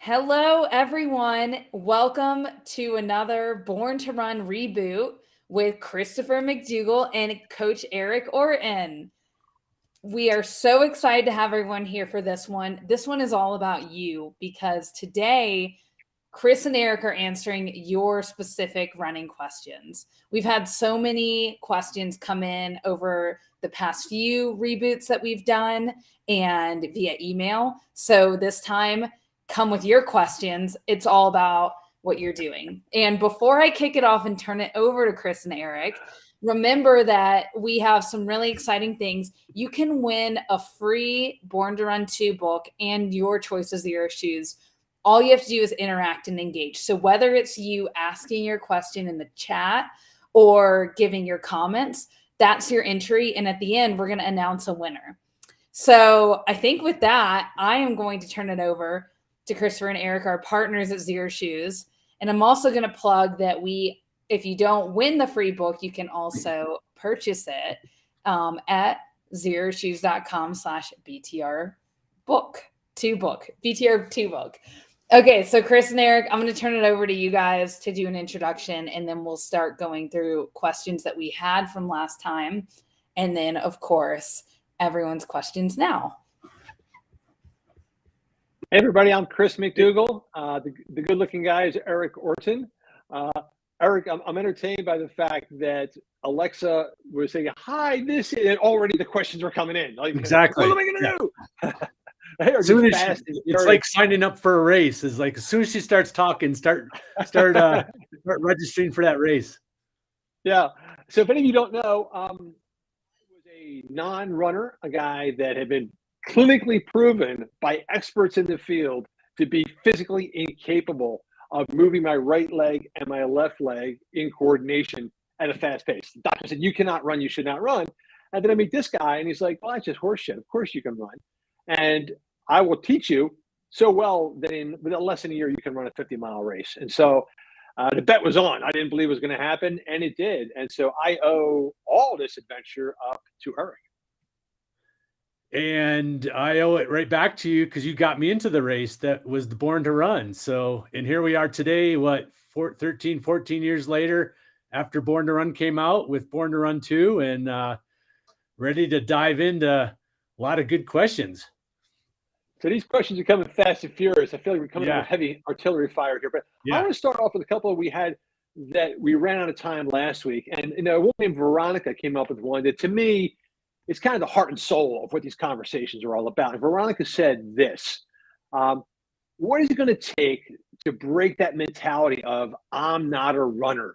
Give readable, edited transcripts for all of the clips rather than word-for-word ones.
Hello, everyone. Welcome to another Born to Run reboot with Christopher McDougall and Coach Eric Orton. We are so excited to have everyone here for this one. This one is all about you because today, Chris and Eric are answering your specific running questions. We've had so many questions come in over the past few reboots that we've done and via email. So this time, come with your questions. It's all about what you're doing. And before I kick it off and turn it over to Chris and Eric, remember that we have some really exciting things. You can win a free Born to Run 2 book and your Choice of Zero shoes. All you have to do is interact and engage. So whether it's you asking your question in the chat or giving your comments, that's your entry. And at the end, we're going to announce a winner. So I think with that, I am going to turn it over to Christopher and Eric, our partners at Zero Shoes. And I'm also going to plug that if you don't win the free book, you can also purchase it at zeroshoes.com/BTR book, BTR 2 book. Okay, so Chris and Eric, I'm going to turn it over to you guys to do an introduction, and then we'll start going through questions that we had from last time. And then, of course, everyone's questions now. Hey everybody, I'm Chris McDougall. The good-looking guy is Eric Orton. Eric, I'm entertained by the fact that Alexa was saying, "Hi, this," and already the questions were coming in. Like, exactly. What am I going to do? As soon as it's like signing up for a race. Is like as soon as she starts talking, start registering for that race. Yeah. So if any of you don't know, I was a non-runner, a guy that had been clinically proven by experts in the field to be physically incapable of moving my right leg and my left leg in coordination at a fast pace. The doctor said, "You cannot run, you should not run." And then I meet this guy and he's like, "Well, that's just horseshit. Of course you can run. And I will teach you so well that in less than a year, you can run a 50-mile race." And so the bet was on. I didn't believe it was going to happen, and it did. And so I owe all this adventure up to Eric. And I owe it right back to you because you got me into the race that was the Born to Run. So, and here we are today, 13, 14 years later, after Born to Run came out with Born to Run 2 and ready to dive into a lot of good questions. So these questions are coming fast and furious. I feel like we're coming with heavy artillery fire here. But I want to start off with a couple we had that we ran out of time last week. And a woman named Veronica came up with one that to me, it's kind of the heart and soul of what these conversations are all about. And Veronica said this, what is it going to take to break that mentality of I'm not a runner?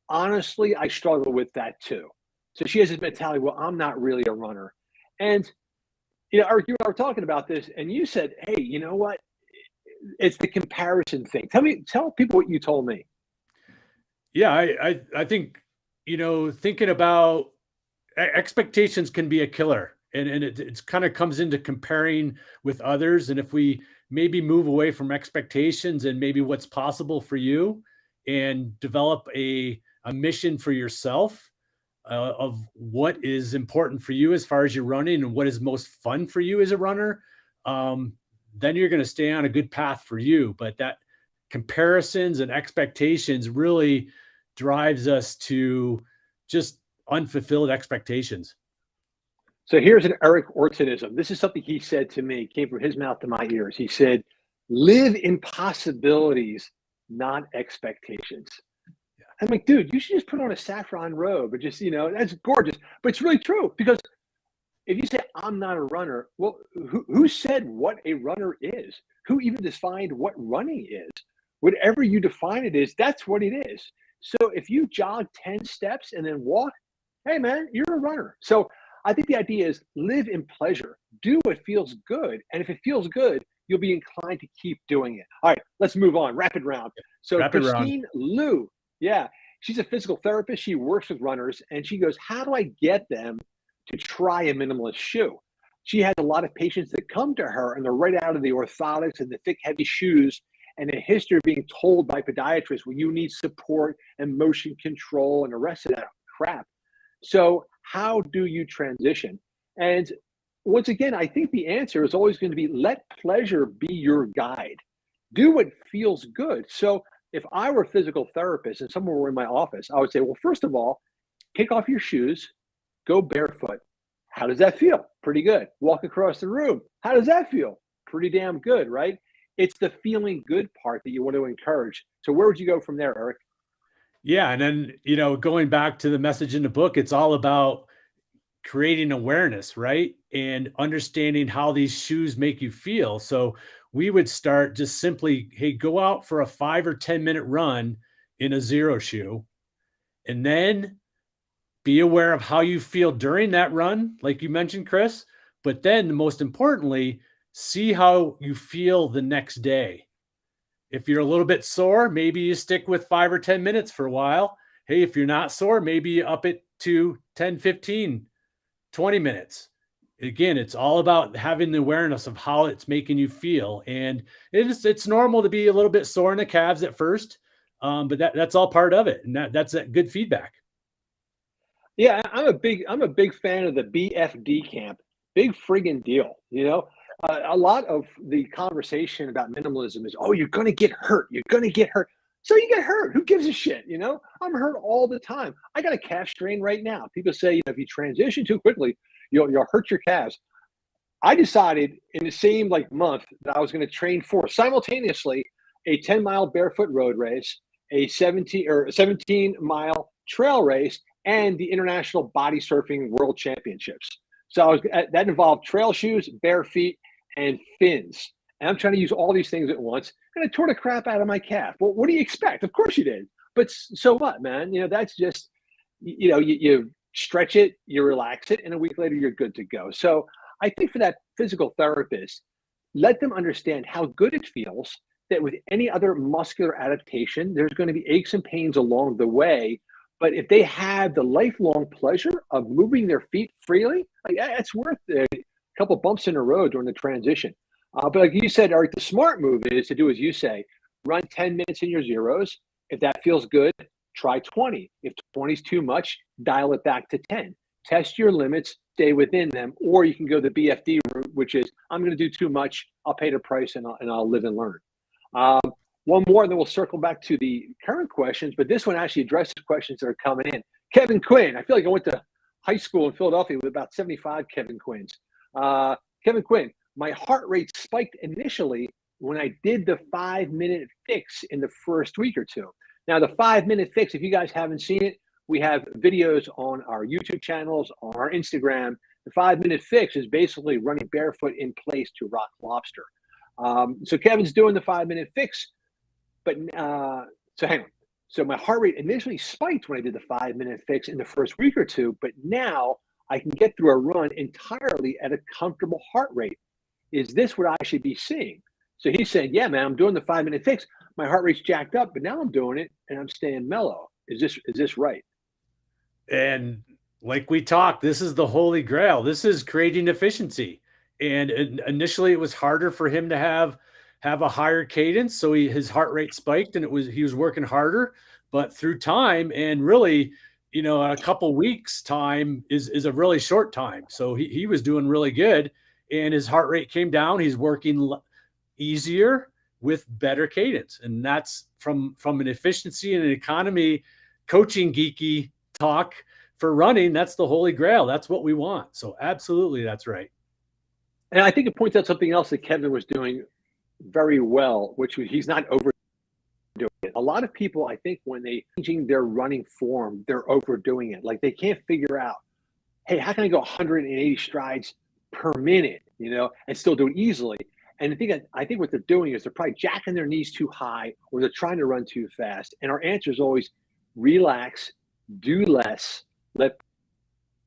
Honestly, I struggle with that too. So she has this mentality, well, I'm not really a runner. And, Eric, you and I were talking about this and you said, hey, you know what? It's the comparison thing. Tell people what you told me. Yeah, I think, thinking about expectations can be a killer, and it kind of comes into comparing with others. And if we maybe move away from expectations and maybe what's possible for you and develop a mission for yourself of what is important for you as far as you're running and what is most fun for you as a runner, then you're going to stay on a good path for you. But that comparisons and expectations really drives us to just unfulfilled expectations. So here's an Eric Ortonism. This is something he said to me, came from his mouth to my ears. He said, live in possibilities, not expectations. Yeah. I'm like, dude, you should just put on a saffron robe or just, that's gorgeous. But it's really true because if you say I'm not a runner, well, who said what a runner is? Who even defined what running is? Whatever you define it is, that's what it is. So if you jog 10 steps and then walk, hey man, you're a runner. So I think the idea is live in pleasure, do what feels good. And if it feels good, you'll be inclined to keep doing it. All right, let's move on. Rapid round. So Christine Liu, she's a physical therapist. She works with runners and she goes, how do I get them to try a minimalist shoe? She has a lot of patients that come to her and they're right out of the orthotics and the thick, heavy shoes and a history of being told by podiatrists, well, you need support and motion control and the rest of that crap. So how do you transition? And once again, I think the answer is always going to be let pleasure be your guide. Do what feels good. So if I were a physical therapist and someone were in my office, I would say, well, first of all, kick off your shoes, go barefoot. How does that feel? Pretty good. Walk across the room. How does that feel? Pretty damn good, right? It's the feeling good part that you want to encourage. So where would you go from there, Eric? Yeah. And then, going back to the message in the book, it's all about creating awareness, right? And understanding how these shoes make you feel. So we would start just simply, hey, go out for a 5 or 10-minute run in a zero shoe, and then be aware of how you feel during that run, like you mentioned, Chris. But then most importantly, see how you feel the next day. If you're a little bit sore, maybe you stick with 5 or 10 minutes for a while. Hey, if you're not sore, maybe you up it to 10, 15, 20 minutes. Again, it's all about having the awareness of how it's making you feel. And it's normal to be a little bit sore in the calves at first, but that's all part of it. And that's a good feedback. Yeah, I'm a big fan of the BFD camp. Big friggin' deal. A lot of the conversation about minimalism is, oh, you're going to get hurt. You're going to get hurt. So you get hurt. Who gives a shit? I'm hurt all the time. I got a calf strain right now. People say, if you transition too quickly, you'll hurt your calves. I decided in the same month that I was going to train for simultaneously a 10-mile barefoot road race, a 17-mile trail race, and the International Body Surfing World Championships. So that involved trail shoes, bare feet, and fins. And I'm trying to use all these things at once. And I tore the crap out of my calf. Well, what do you expect? Of course you did. But so what, man? That's just, you stretch it, you relax it, and a week later you're good to go. So I think for that physical therapist, let them understand how good it feels that with any other muscular adaptation, there's going to be aches and pains along the way. But if they have the lifelong pleasure of moving their feet freely, it's worth a couple bumps in the road during the transition. But like you said, Eric, the smart move is to do as you say, run 10 minutes in your zeros. If that feels good, try 20. If 20 is too much, dial it back to 10. Test your limits, stay within them, or you can go the BFD route, which is, I'm going to do too much, I'll pay the price and I'll live and learn. One more, and then we'll circle back to the current questions, but this one actually addresses questions that are coming in. Kevin Quinn, I feel like I went to high school in Philadelphia with about 75 Kevin Quinns. Kevin Quinn, my heart rate spiked initially when I did the 5-minute fix in the first week or two. Now, the 5-minute fix, if you guys haven't seen it, we have videos on our YouTube channels, on our Instagram. The 5-minute fix is basically running barefoot in place to rock lobster. So Kevin's doing the 5-minute fix, but so hang on. So my heart rate initially spiked when I did the 5-minute fix in the first week or two, but now I can get through a run entirely at a comfortable heart rate. Is this what I should be seeing? So he's saying, yeah, man, I'm doing the 5-minute fix. My heart rate's jacked up, but now I'm doing it and I'm staying mellow. Is this right? And like we talked, this is the holy grail. This is creating efficiency. And initially it was harder for him to have a higher cadence. So his heart rate spiked and he was working harder, but through time and really, a couple weeks time is a really short time. So he was doing really good and his heart rate came down. He's working easier with better cadence. And that's from an efficiency and an economy coaching geeky talk for running. That's the holy grail. That's what we want. So absolutely. That's right. And I think it points out something else that Kevin was doing very well, which was he's not overdoing it. A lot of people, I think, when they changing their running form, they're overdoing it. Like they can't figure out, hey, how can I go 180 strides per minute, and still do it easily? And I think what they're doing is they're probably jacking their knees too high or they're trying to run too fast. And our answer is always relax, do less, let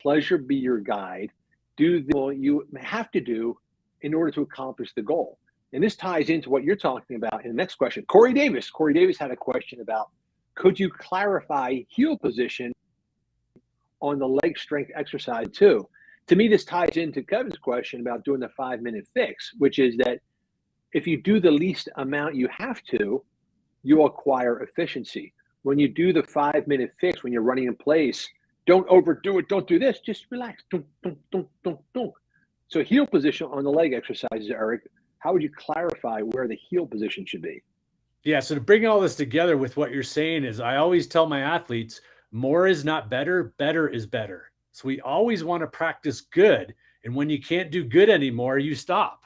pleasure be your guide. Do what you have to do in order to accomplish the goal. And this ties into what you're talking about in the next question. Corey Davis had a question about, could you clarify heel position on the leg strength exercise too? To me, this ties into Kevin's question about doing the 5-minute fix, which is that if you do the least amount you have to, you acquire efficiency. When you do the 5-minute fix, when you're running in place, don't overdo it. Don't do this. Just relax. Don't. So heel position on the leg exercises, Eric. how would you clarify where the heel position should be? Yeah. So to bring all this together with what you're saying is I always tell my athletes, more is not better, better is better. So we always want to practice good. And when you can't do good anymore, you stop.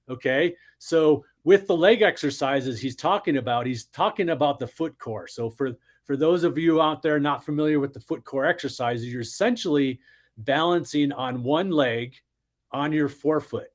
Okay. So with the leg exercises he's talking about the foot core. So for those of you out there not familiar with the foot core exercises, you're essentially balancing on one leg on your forefoot,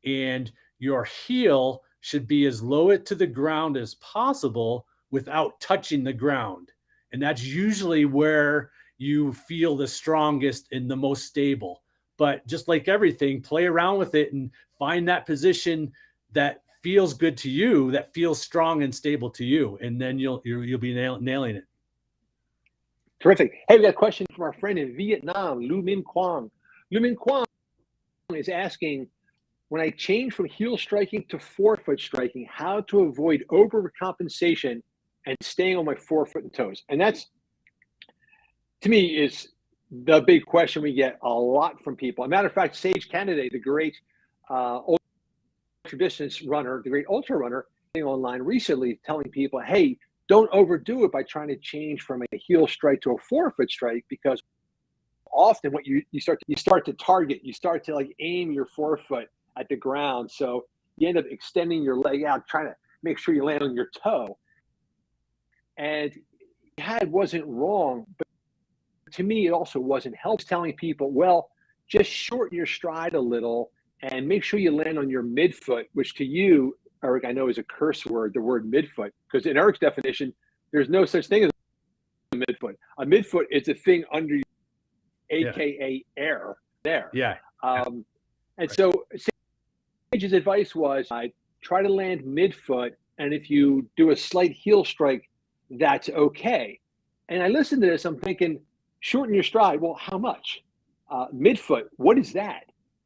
and your heel should be as low to the ground as possible without touching the ground. And that's usually where you feel the strongest and the most stable. But just like everything, play around with it and find that position that feels good to you, that feels strong and stable to you, and then you'll be nailing it. Terrific. Hey, we got a question from our friend in Vietnam, Lu Min Quang. Lu Min Quang is asking, when I change from heel striking to forefoot striking, how to avoid overcompensation and staying on my forefoot and toes? And that's, to me, is the big question we get a lot from people. As a matter of fact, Sage Canaday, the great ultra distance runner, the great ultra runner, online recently telling people, hey, don't overdo it by trying to change from a heel strike to a forefoot strike, because often what you start to target, you start to like aim your forefoot at the ground. So you end up extending your leg out, trying to make sure you land on your toe. And it wasn't wrong, but to me, it also wasn't helpful. Telling people, well, just shorten your stride a little and make sure you land on your midfoot, which to you, Eric, I know is a curse word, the word midfoot, because in Eric's definition, there's no such thing as a midfoot. A midfoot is a thing under you, AKA air there. Yeah. And so Sage's advice was, I try to land midfoot, and if you do a slight heel strike, that's okay. And I listened to this, I'm thinking, shorten your stride. Well, how much? Midfoot, what is that?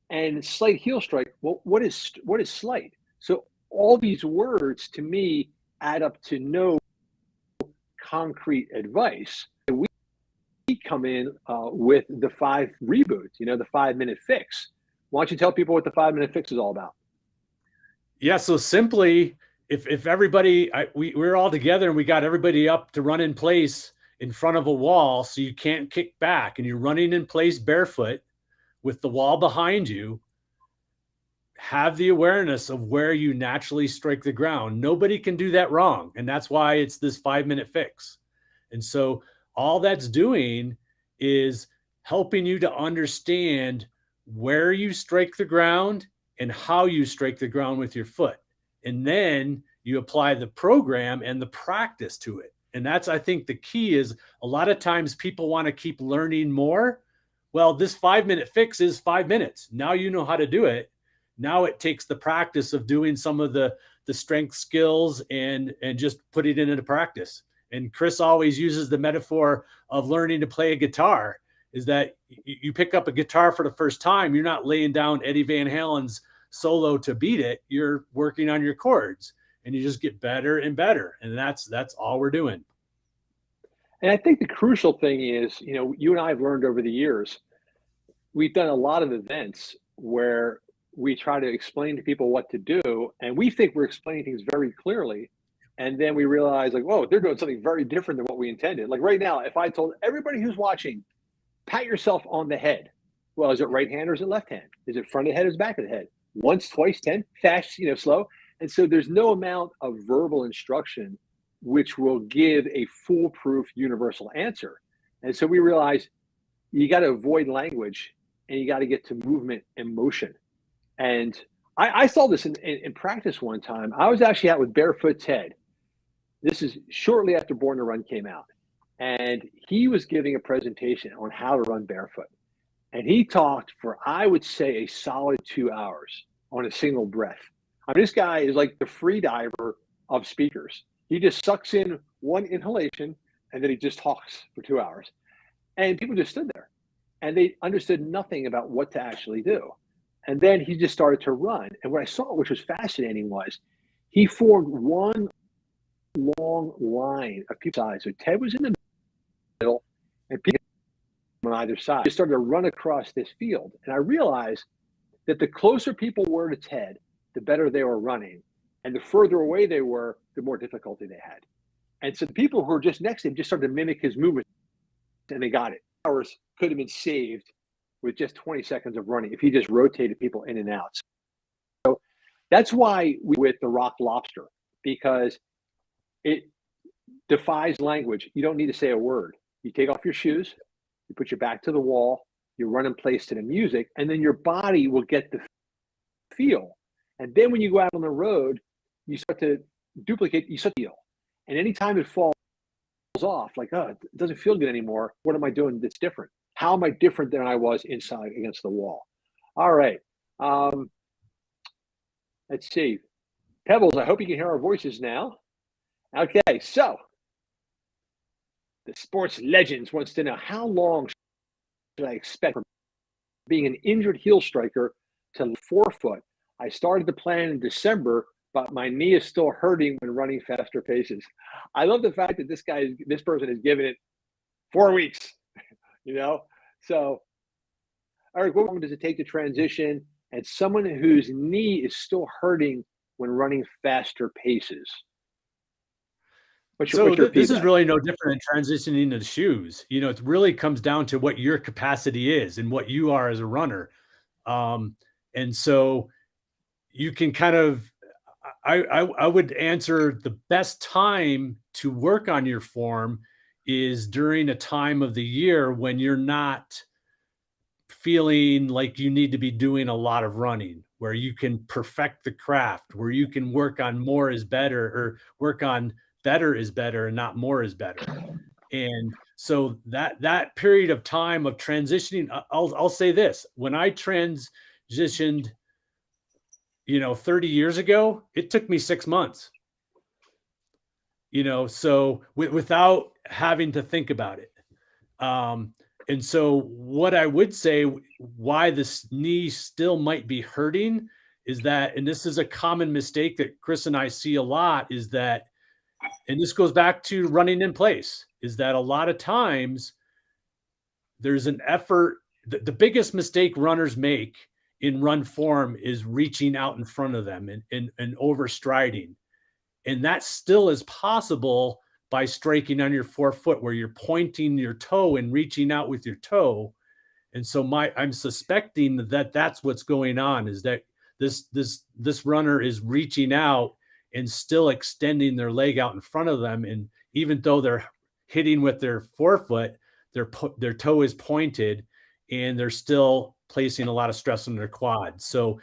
And slight heel strike, well, what is slight? So all these words to me add up to no concrete advice. We come in with the 5 reboots, the 5-minute fix. Why don't you tell people what the 5-minute fix is all about? Yeah. So simply, if everybody, we're all together and we got everybody up to run in place in front of a wall, so you can't kick back, and you're running in place barefoot with the wall behind you, have the awareness of where you naturally strike the ground. Nobody can do that wrong. And that's why it's this 5-minute fix. And so all that's doing is helping you to understand where you strike the ground and how you strike the ground with your foot. And then you apply the program and the practice to it. And that's, I think, the key is a lot of times people want to keep learning more. Well, this 5-minute fix is 5 minutes. Now you know how to do it. Now it takes the practice of doing some of the strength skills and just putting it into practice. And Chris always uses the metaphor of learning to play a guitar, is that you pick up a guitar for the first time, you're not laying down Eddie Van Halen's solo to beat it. You're working on your chords, and you just get better and better. And that's all we're doing. And I think the crucial thing is, you and I have learned over the years, we've done a lot of events where we try to explain to people what to do, and we think we're explaining things very clearly. And then we realize, like, whoa, they're doing something very different than what we intended. Like right now, if I told everybody who's watching, pat yourself on the head. Well, is it right hand or is it left hand? Is it front of the head or is it back of the head? Once, twice, 10, fast, slow. And so there's no amount of verbal instruction which will give a foolproof universal answer. And so we realize you got to avoid language and you got to get to movement and motion. And I saw this in practice one time. I was actually out with Barefoot Ted. This is shortly after Born to Run came out. And he was giving a presentation on how to run barefoot. And he talked for, I would say, a solid 2 hours on a single breath. I mean, this guy is like the free diver of speakers. He just sucks in one inhalation and then he just talks for 2 hours. And people just stood there and they understood nothing about what to actually do. And then he just started to run. And what I saw, which was fascinating, was he formed one long line of people sides. So Ted was in the middle and people on either side. Just started to run across this field. And I realized that the closer people were to Ted, the better they were running. And the further away they were, the more difficulty they had. And so the people who were just next to him just started to mimic his movement, and they got it. Hours could have been saved with just 20 seconds of running if he just rotated people in and out. So that's why we with the rock lobster, because it defies language. You don't need to say a word. You take off your shoes, you put your back to the wall, you run in place to the music, and then your body will get the feel. And then when you go out on the road, you start to duplicate, you start to feel. And anytime it falls off, like, oh, it doesn't feel good anymore. What am I doing that's different? How am I different than I was inside against the wall? All right. Let's see. Pebbles, I hope you can hear our voices now. Okay, so the sports legends wants to know, how long should I expect from being an injured heel striker to forefoot? I started the plan in December, but my knee is still hurting when running faster paces. I love the fact that this person has given it 4 weeks, you know? So, Eric, what long does it take to transition? And someone whose knee is still hurting when running faster paces. What's your this is really no different than transitioning into shoes. You know, it really comes down to what your capacity is and what you are as a runner. And so you can kind of, I would answer the best time to work on your form is during a time of the year when you're not feeling like you need to be doing a lot of running, where you can perfect the craft, where you can work on more is better, or work on better is better and not more is better. And so that period of time of transitioning, I'll say this, when I transitioned, 30 years ago, it took me 6 months, so without having to think about it. And so what I would say, why this knee still might be hurting is that, and this is a common mistake that Chris and I see a lot, is that, and this goes back to running in place, is that a lot of times there's an effort. The biggest mistake runners make in run form is reaching out in front of them and overstriding. And that still is possible by striking on your forefoot, where you're pointing your toe and reaching out with your toe. And so I'm suspecting that that's what's going on, is that this runner is reaching out and still extending their leg out in front of them. And even though they're hitting with their forefoot, their toe is pointed and they're still placing a lot of stress on their quads. So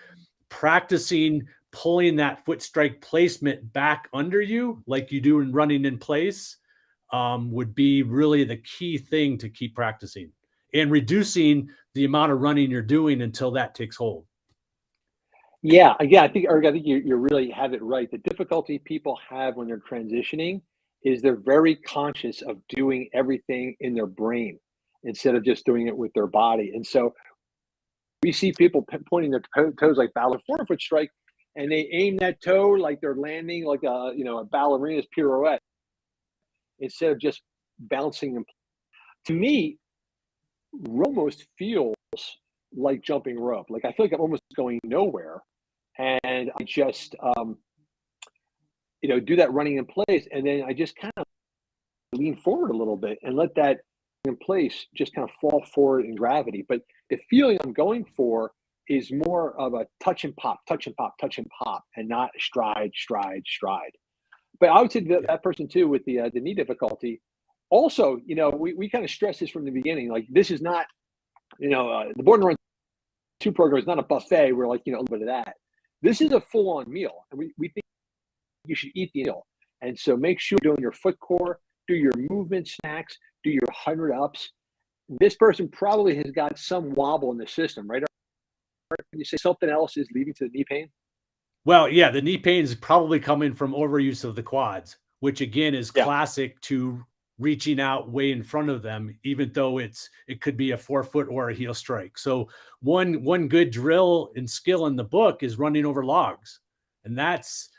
practicing pulling that foot strike placement back under you, like you do in running in place, would be really the key thing to keep practicing and reducing the amount of running you're doing until that takes hold. Yeah, I think, Eric, you really have it right. The difficulty people have when they're transitioning is they're very conscious of doing everything in their brain instead of just doing it with their body. And so we see people pointing their toes like a forefoot strike, and they aim that toe like they're landing like a ballerina's pirouette instead of just bouncing them. To me, almost feels like jumping rope. Like I feel like I'm almost going nowhere, and I just do that running in place, and then I just kind of lean forward a little bit and let that in place just kind of fall forward in gravity. But the feeling I'm going for is more of a touch and pop, touch and pop, touch and pop, and not stride, stride, stride. But I would say that person too with the knee difficulty. Also, we kind of stress this from the beginning. Like this is not, the Born to Run 2 program is not a buffet where like, a little bit of that. This is a full-on meal, and we think you should eat the meal. And so make sure you're doing your foot core, do your movement snacks, do your 100 ups. This person probably has got some wobble in the system, right? Can you say something else is leading to the knee pain? Well, yeah, the knee pain is probably coming from overuse of the quads, which again is classic to reaching out way in front of them, even though it could be a forefoot or a heel strike. So one good drill and skill in the book is running over logs. And that's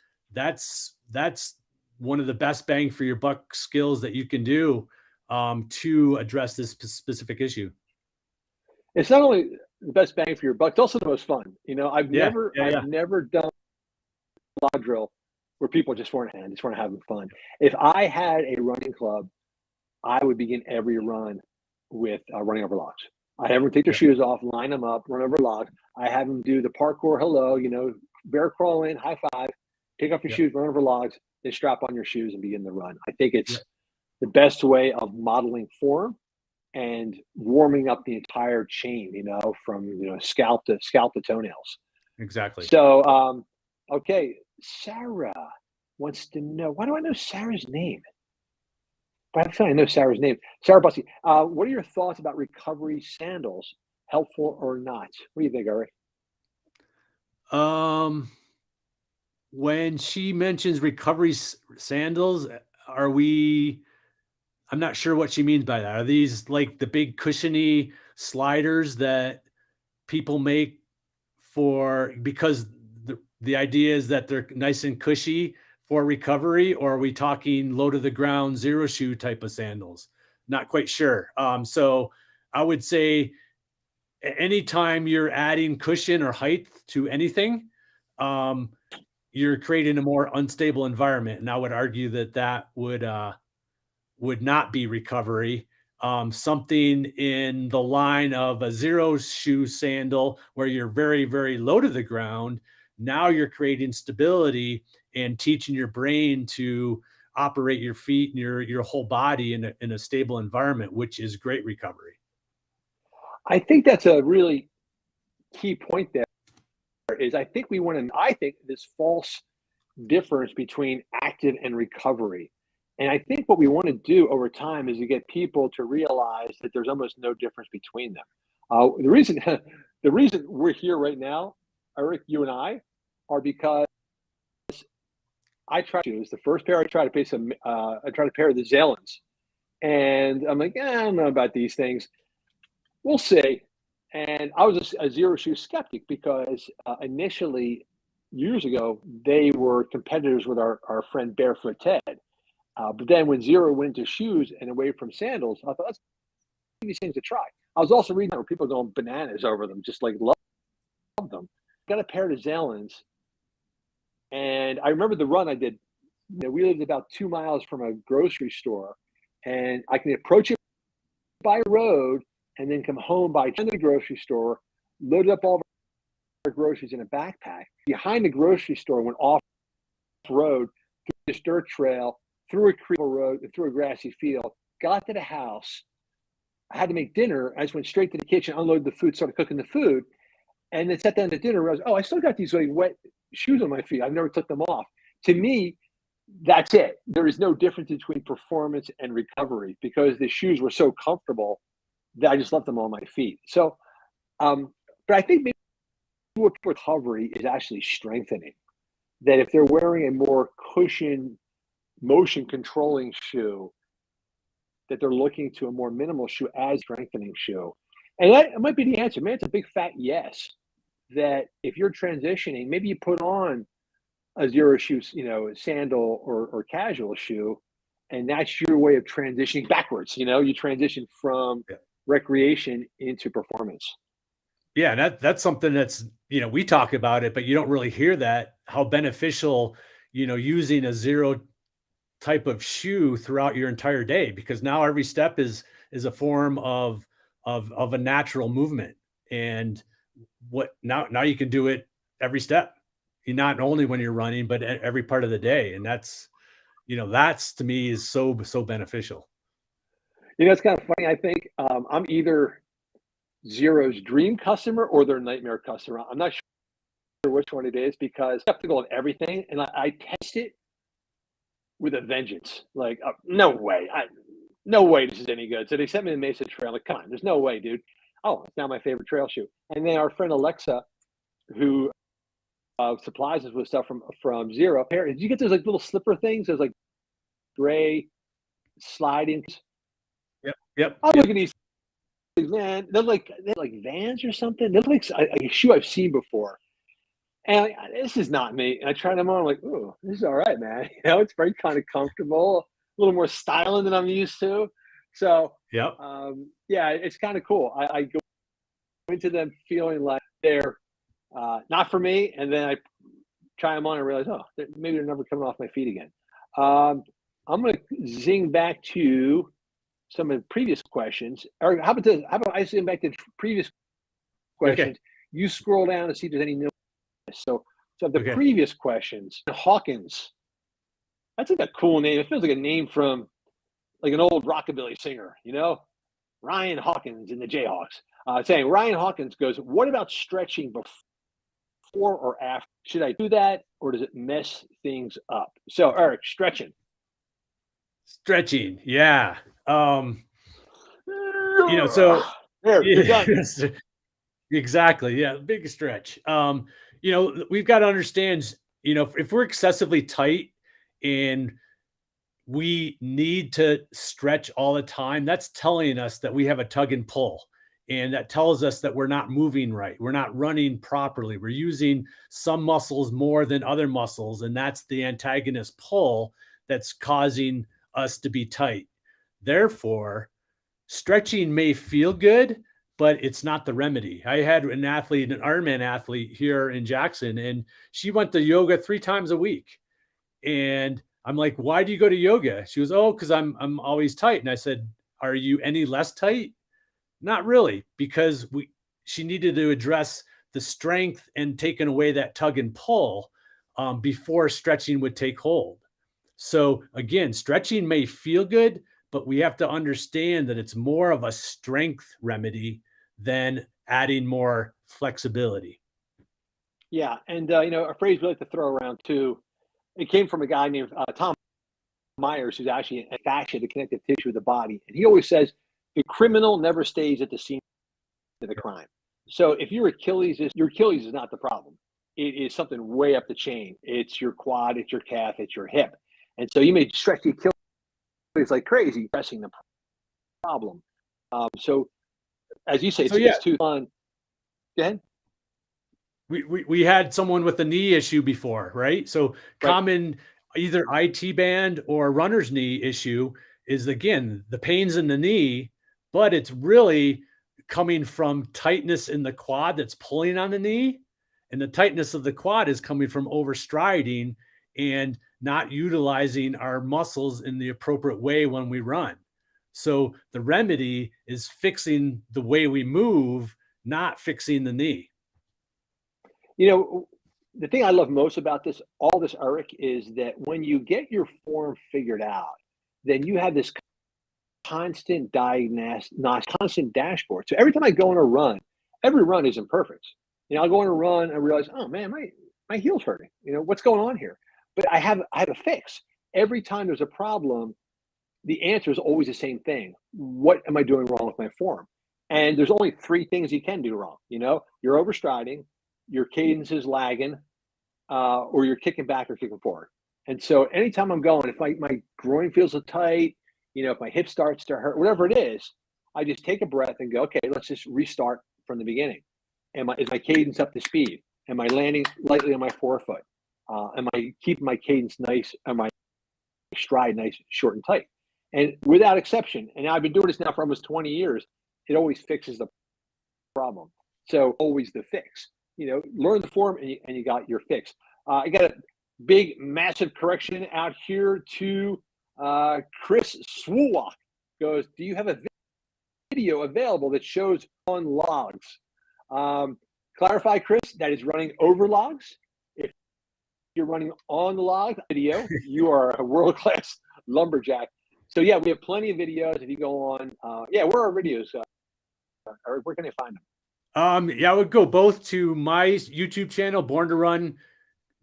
one of the best bang for your buck skills that you can do to address this specific issue. It's not only the best bang for your buck, it's also the most fun. I've never done where people just weren't having fun. If I had a running club, I would begin every run with running over logs. I have everyone take their shoes off, line them up, run over logs. I have them do the parkour hello, bear crawl in, high five, take off your shoes, run over logs, then strap on your shoes and begin the run. I think it's the best way of modeling form and warming up the entire chain, from scalp to toenails. Exactly. So, okay, Sarah wants to know, why do I know Sarah's name? But I feel I know Sarah's name. Sarah Bussey, what are your thoughts about recovery sandals? Helpful or not? What do you think, Eric? When she mentions recovery sandals, I'm not sure what she means by that. Are these like the big cushiony sliders that people make because the idea is that they're nice and cushy for recovery, or are we talking low to the ground, zero shoe type of sandals? Not quite sure. So I would say anytime you're adding cushion or height to anything, you're creating a more unstable environment. And I would argue that would not be recovery. Something in the line of a zero shoe sandal where you're very, very low to the ground. Now you're creating stability and teaching your brain to operate your feet and your whole body in a stable environment, which is great recovery. I think that's a really key point there. I think this false difference between active and recovery. And I think what we want to do over time is to get people to realize that there's almost no difference between them. The reason we're here right now, Eric, you and I, are because I tried shoes. The first pair I tried to pay I tried a pair of the Zalens, and I'm like, I don't know about these things. We'll see. And I was a zero shoe skeptic because initially, years ago, they were competitors with our friend Barefoot Ted. But then when Zero went into shoes and away from sandals, I thought, let's give these things a try. I was also reading where people going bananas over them, just like love them. Got a pair of Zalens, and I remember the run I did. We lived about 2 miles from a grocery store, and I can approach it by road and then come home by the grocery store, loaded up all of our groceries in a backpack. Behind the grocery store, went off road through this dirt trail, through a creek road, and through a grassy field. Got to the house. I had to make dinner. I just went straight to the kitchen, unloaded the food, started cooking the food, and then sat down to dinner. I was, I still got these like wet shoes on my feet. I've never took them off. To me, that's it. There is no difference between performance and recovery because the shoes were so comfortable that I just left them on my feet. So, but I think maybe what recovery is actually strengthening. That if they're wearing a more cushioned, motion controlling shoe, that they're looking to a more minimal shoe as strengthening shoe. And that might be the answer. Man, it's a big fat yes. That if you're transitioning, maybe you put on a zero shoe, sandal or casual shoe, and that's your way of transitioning backwards. You transition from recreation into performance. Yeah, and that's something that's, we talk about it, but you don't really hear that, how beneficial, using a zero type of shoe throughout your entire day, because now every step is a form of a natural movement. And now you can do it every step, not only when you're running, but every part of the day. And that's to me is so beneficial. It's kind of funny. I think I'm either Zero's dream customer or their nightmare customer. I'm not sure which one it is because I have to go on everything, and I test it with a vengeance. Like, no way this is any good. So they sent me the Mesa Trail. Like, come on, there's no way, dude. Oh, it's now my favorite trail shoe. And then our friend Alexa, who supplies us with stuff from Zero. Did you get those like little slipper things? Those like gray sliding. Yep. I look at these things, man. They're like Vans or something. They're like a shoe I've seen before. And this is not me. And I tried them on. I'm like, ooh, this is all right, man. It's very kind of comfortable, a little more styling than I'm used to. So, it's kind of cool. I go into them feeling like they're not for me, and then I try them on and realize, oh, maybe they're never coming off my feet again. I'm going to zing back to some of the previous questions. Or how about this? How about I zing back to previous questions? Okay. You scroll down and see if there's any new. So the Okay. previous questions, Hawkins. That's like a cool name. It feels like a name from like an old rockabilly singer, you know? Ryan Hawkins in the Jayhawks. Saying Ryan Hawkins goes, what about stretching before or after? Should I do that or does it mess things up? So Eric, stretching. Yeah. So there, you're done. Exactly. Yeah. Big stretch. We've got to understand, if we're excessively tight and we need to stretch all the time, that's telling us that we have a tug and pull. And that tells us that we're not moving right. We're not running properly. We're using some muscles more than other muscles. And that's the antagonist pull that's causing us to be tight. Therefore, stretching may feel good, but it's not the remedy. I had an Ironman athlete here in Jackson, and she went to yoga 3 times a week. And I'm like, why do you go to yoga? She was, oh, because I'm always tight. And I said, are you any less tight? Not really, because she needed to address the strength and taking away that tug and pull before stretching would take hold. So again, stretching may feel good, but we have to understand that it's more of a strength remedy than adding more flexibility. Yeah, and a phrase we like to throw around too. It came from a guy named Tom Myers, who's actually a fascia, the connective tissue of the body, and he always says the criminal never stays at the scene of the crime. So if your Achilles is not the problem. It is something way up the chain. It's your quad, it's your calf, it's your hip, and so you may stretch the Achilles like crazy, pressing the problem. So as you say, it's too fun. Go ahead. We had someone with a knee issue before, right? So common either IT band or runner's knee issue is, again, the pain's in the knee, but it's really coming from tightness in the quad that's pulling on the knee. And the tightness of the quad is coming from overstriding and not utilizing our muscles in the appropriate way when we run. So the remedy is fixing the way we move, not fixing the knee. The thing I love most about all this, Eric, is that when you get your form figured out, then you have this constant constant dashboard. So every time I go on a run, every run isn't perfect. I'll go on a run and realize, oh man, my heel's hurting. What's going on here? But I have a fix. Every time there's a problem, the answer is always the same thing. What am I doing wrong with my form? And there's only 3 things you can do wrong. You're overstriding, your cadence is lagging, or you're kicking back or kicking forward. And so anytime I'm going, if my groin feels tight, if my hip starts to hurt, whatever it is, I just take a breath and go, okay, let's just restart from the beginning. Is my cadence up to speed? Am I landing lightly on my forefoot? Am I keeping my cadence nice? Am I stride nice, short and tight? And without exception, and I've been doing this now for almost 20 years, it always fixes the problem. So always the fix. Learn the form and you got your fix. I got a big, massive correction out here to Chris Swulwalk. Goes, do you have a video available that shows on logs? Clarify, Chris, that is running over logs. If you're running on the log video, you are a world-class lumberjack. So yeah, we have plenty of videos. If you go on, where are our videos? Eric, where can I find them? I would go both to my YouTube channel, Born to Run,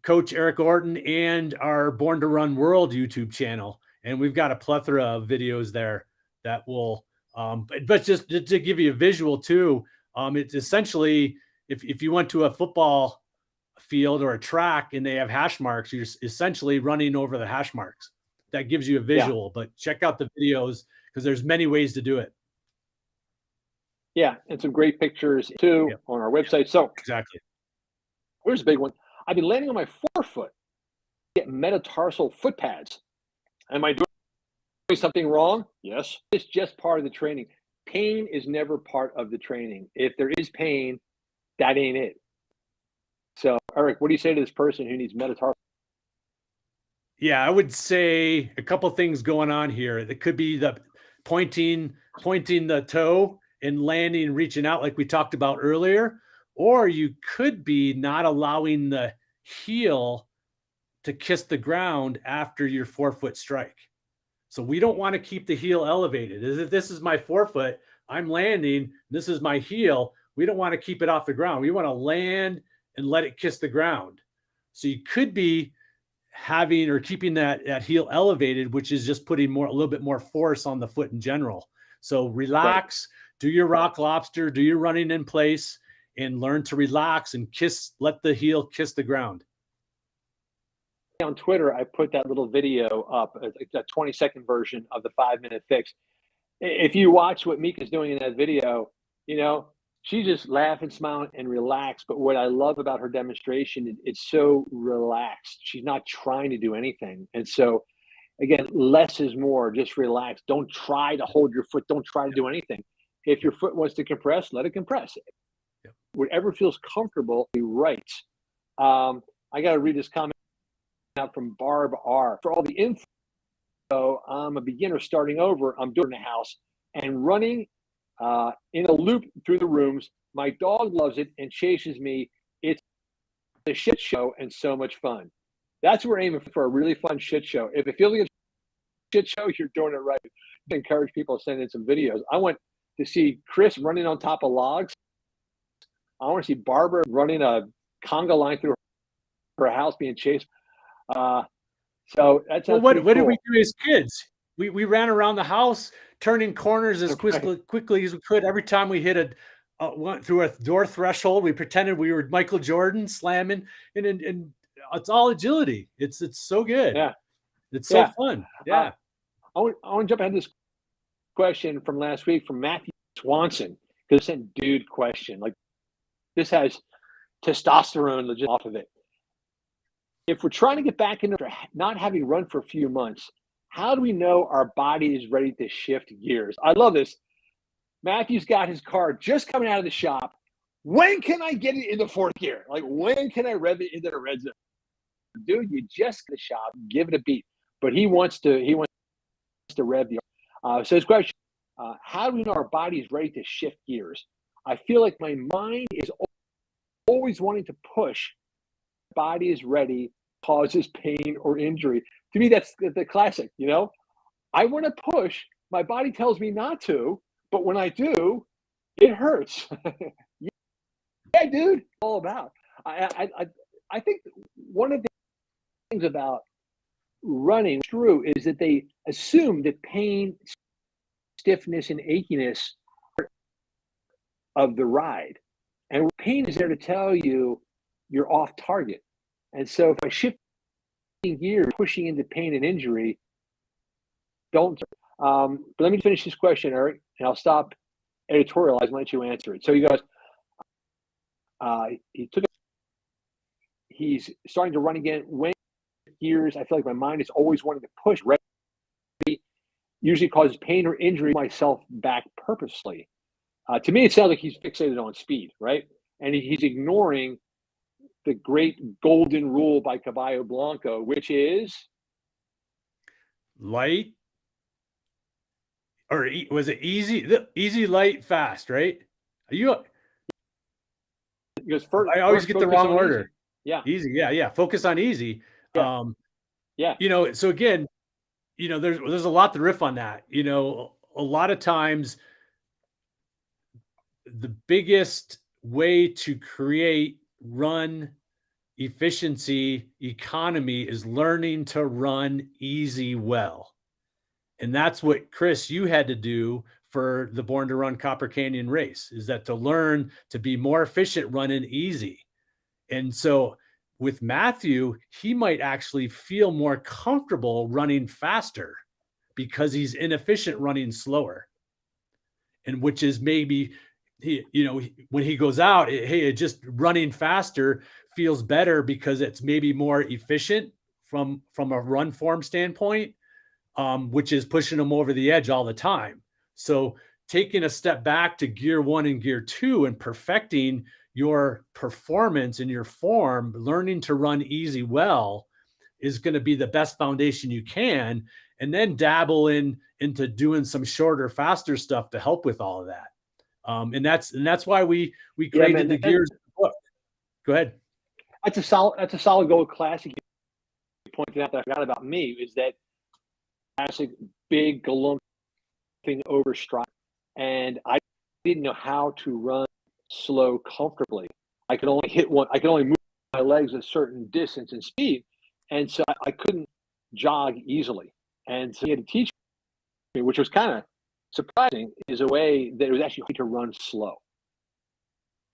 Coach Eric Orton, and our Born to Run World YouTube channel. And we've got a plethora of videos there that will, but just to give you a visual too, it's essentially, if you went to a football field or a track and they have hash marks, you're essentially running over the hash marks. That gives you a visual, but check out the videos because there's many ways to do it. Yeah, and some great pictures too on our website. So exactly. Here's a big one. I've been landing on my forefoot. Get metatarsal foot pads. Am I doing something wrong? Yes. It's just part of the training. Pain is never part of the training. If there is pain, that ain't it. So, Eric, what do you say to this person who needs metatarsal? Yeah, I would say a couple things going on here. It could be the pointing the toe and landing and reaching out like we talked about earlier, or you could be not allowing the heel to kiss the ground after your forefoot strike. So we don't want to keep the heel elevated. If this is my forefoot, I'm landing, this is my heel, we don't want to keep it off the ground. We want to land and let it kiss the ground. So you could be having or keeping that heel elevated, which is just putting a little bit more force on the foot in general. So relax, do your rock lobster, do your running in place, and learn to relax and let the heel kiss the ground. On Twitter, I put that little video up, a 20-second version of the 5-minute fix. If you watch what Mika's doing in that video, she's just laughing, smiling, and relaxed. But what I love about her demonstration, it's so relaxed. She's not trying to do anything. And so, again, less is more. Just relax. Don't try to hold your foot. Don't try to do anything. If your foot wants to compress, let it compress. Yeah. Whatever feels comfortable, be right. I got to read this comment out from Barb R. For all the info, I'm a beginner starting over. I'm doing the house and running in a loop through the rooms. My dog loves it and chases me. It's a shit show and so much fun. That's what we're aiming for, a really fun shit show. If it feels like a shit show, you're doing it right. I encourage people to send in some videos. I want to see Chris running on top of logs. I want to see Barbara running a conga line through her house being chased. So that's what did we do as kids? We ran around the house, turning corners as quickly as we could. Every time we hit went through a door threshold, we pretended we were Michael Jordan slamming, and it's all agility. It's so good. Yeah, it's so fun. Yeah. I want to jump ahead to this question from last week from Matthew Swanson, because it's a dude question. Like, this has testosterone legit off of it. If we're trying to get back into not having run for a few months, how do we know our body is ready to shift gears? I love this. Matthew's got his car just coming out of the shop. When can I get it into fourth gear? Like, when can I rev it into the red zone? Dude, you just get the shop, give it a beat. But he wants to rev the. So his question: how do we know our body is ready to shift gears? I feel like my mind is always wanting to push. Body is ready, causes pain or injury. To me, that's the classic. I want to push. My body tells me not to, but when I do, it hurts. Yeah, dude. All about. I think one of the things about running true is that they assume that pain, stiffness, and achiness are of the ride, and pain is there to tell you you're off target. And so if I shift gears, pushing into pain and injury, don't. But let me finish this question, Eric, and I'll stop editorializing and let you answer it. So he goes, he's starting to run again. When gears, I feel like my mind is always wanting to push. Ready usually causes pain or injury myself back purposely. To me, it sounds like he's fixated on speed, right? And he's ignoring the great golden rule by Caballo Blanco, which is light, or was it easy, light, fast, right? Because first, I always get the wrong order. Easy. Yeah. Easy. Yeah. Focus on easy. Yeah. So again, there's a lot to riff on that. A lot of times the biggest way to create run efficiency economy is learning to run easy well. And that's what, Chris, you had to do for the Born to Run Copper Canyon race, is that to learn to be more efficient running easy. And so with Matthew, he might actually feel more comfortable running faster because he's inefficient running slower. And which is maybe when he goes out, just running faster feels better because it's maybe more efficient from a run form standpoint, which is pushing him over the edge all the time. So taking a step back to gear 1 and gear 2 and perfecting your performance and your form, learning to run easy well is going to be the best foundation you can, and then dabble into doing some shorter, faster stuff to help with all of that. And that's why we created the gears book. Go ahead. That's a solid gold classic. You pointed out that I forgot about me is that classic big galump thing over stride, and I didn't know how to run slow comfortably. I could only hit one. I could only move my legs a certain distance and speed, and so I couldn't jog easily. And so he had to teach me, which was kind of surprising, is a way that it was actually hard to run slow,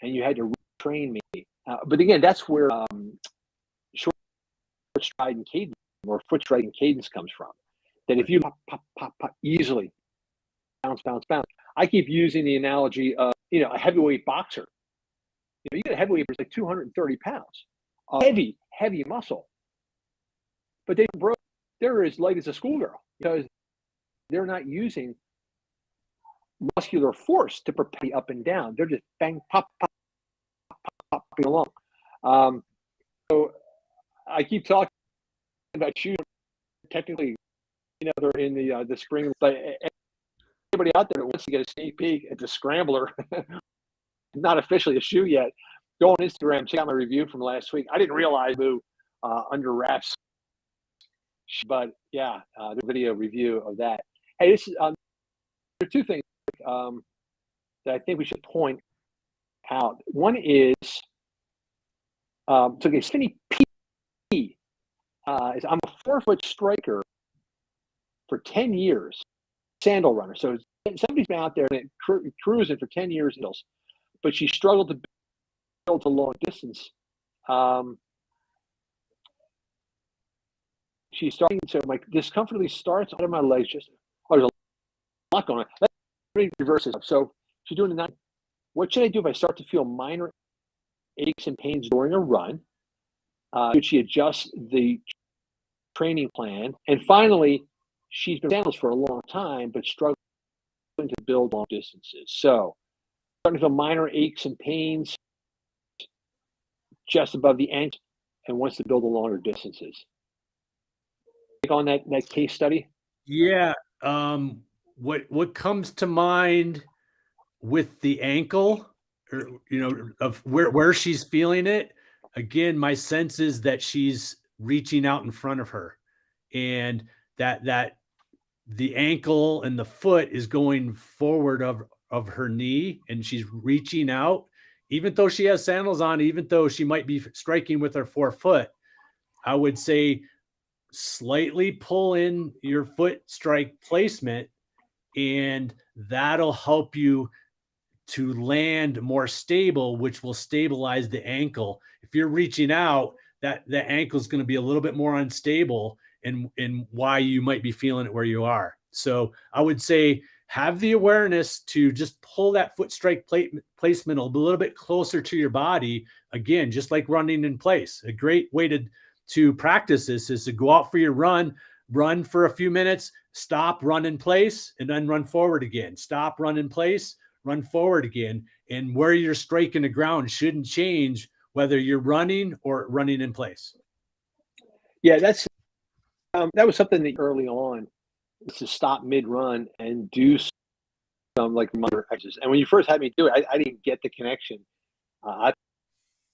and you had to retrain me. But again, that's where short stride and cadence, or foot stride and cadence, comes from. That if you pop, pop, pop, pop easily, bounce, bounce, bounce. I keep using the analogy of, a heavyweight boxer. You get a heavyweight who's like 230 pounds, heavy muscle, but they're as light as a schoolgirl because they're not using muscular force to propel you up and down. They're just bang, pop, pop, pop, popping along. So I keep talking about shoes. Technically, they're in the spring, but anybody out there that wants to get a sneak peek at the Scrambler, not officially a shoe yet, go on Instagram, check out my review from last week. I didn't realize under wraps, but yeah, the video review of that. Hey, this is there are two things that I think we should point out. One is Skinny P. I'm a 4-foot striker for 10 years, sandal runner. So somebody's been out there and cruising for 10 years, but she struggled to build a long distance. She's starting to, my discomfort really starts out of my legs. There's a lot going on. Let me reverse this. So she's doing the 9. What should I do if I start to feel minor aches and pains during a run? Should she adjust the training plan? And finally, she's been sandals for a long time, but struggling to build long distances. So starting to feel minor aches and pains just above the ankle and wants to build the longer distances. On that case study? Yeah. What comes to mind with the ankle, or, of where she's feeling it? Again, my sense is that she's reaching out in front of her, and that the ankle and the foot is going forward of her knee, and she's reaching out, even though she has sandals on, even though she might be striking with her 4-foot. I would say slightly pull in your foot strike placement, and that'll help you to land more stable, which will stabilize the ankle. If you're reaching out, that the ankle is going to be a little bit more unstable, and why you might be feeling it where you are. So I would say have the awareness to just pull that foot strike placement a little bit closer to your body. Again, just like running in place. A great way to practice this is to go out for your run for a few minutes, stop, run in place, and then run forward again. Stop, run in place, run forward again. And where you're striking the ground shouldn't change whether you're running or running in place. Yeah, that was something that early on was to stop mid-run and do some like minor exercises. And when you first had me do it, I didn't get the connection. I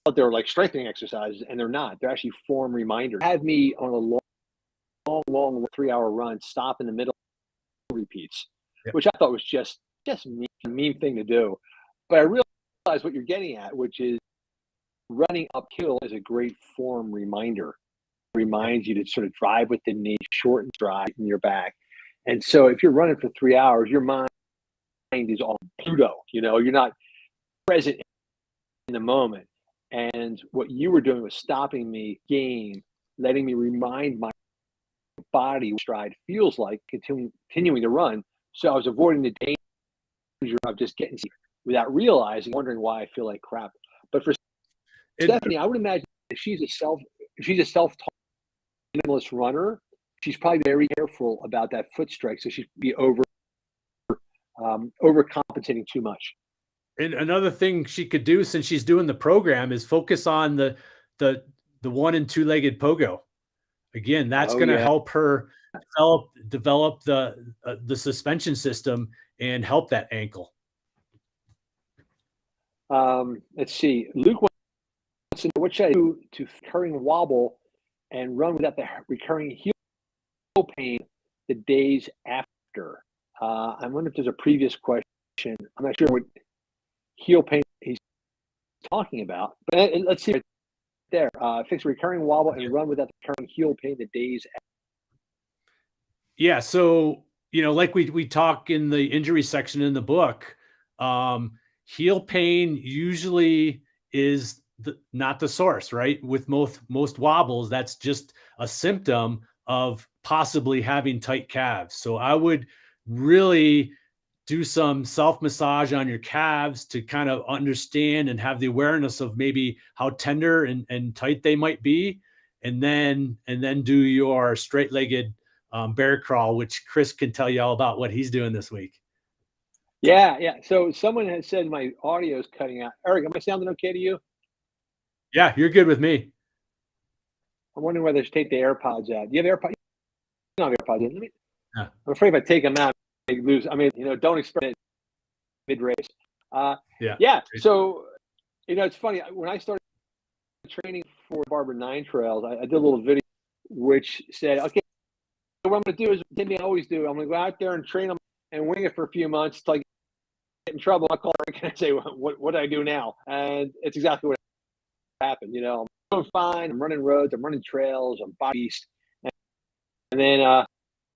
thought they were like strengthening exercises, and they're not. They're actually form reminders. Had me on a long 3-hour run, stop in the middle, repeats, which I thought was just a mean thing to do. But I realized what you're getting at, which is running uphill is a great form reminder. It reminds you to sort of drive with the knee, shorten drive in your back. And so if you're running for 3 hours, your mind is on Pluto. You're not present in the moment. And what you were doing was stopping me, letting me remind my body what stride feels like, continuing to run. So I was avoiding the danger of just getting sick without realizing, wondering why I feel like crap. But for Stephanie, I would imagine if she's a self-taught minimalist runner, she's probably very careful about that foot strike, so she'd be overcompensating too much. and another thing she could do, since she's doing the program, is focus on the 1 and 2-legged pogo. Again, that's going to help her develop the suspension system and help that ankle. Let's see. Luke wants to know, what should I do to recurring wobble and run without the recurring heel pain the days after? I wonder if there's a previous question. I'm not sure what heel pain he's talking about, but let's see right there. Fix recurring wobble and run without the recurring heel pain the days after. Yeah. So, like we talk in the injury section in the book, heel pain usually is not the source, right? With most wobbles, that's just a symptom of possibly having tight calves. So I would really do some self-massage on your calves to kind of understand and have the awareness of maybe how tender and tight they might be. And then do your straight-legged bear crawl, which Chris can tell you all about what he's doing this week. Yeah. So someone has said my audio is cutting out. Eric, am I sounding okay to you? Yeah, you're good with me. I'm wondering whether I should take the AirPods out. Do you have AirPods? You don't have AirPods in. Yeah. I'm afraid if I take them out, I lose. I mean, don't expect it mid-race. Yeah. So, it's funny. When I started training for Barber 9 Trails, I did a little video which said, okay, what I'm going to do is the thing I always do. I'm going to go out there and train them and wing it for a few months till I get in trouble. I'll call Eric and I say, what do I do now? And it's exactly what happened. I'm doing fine. I'm running roads. I'm running trails. I'm body beast. And then all of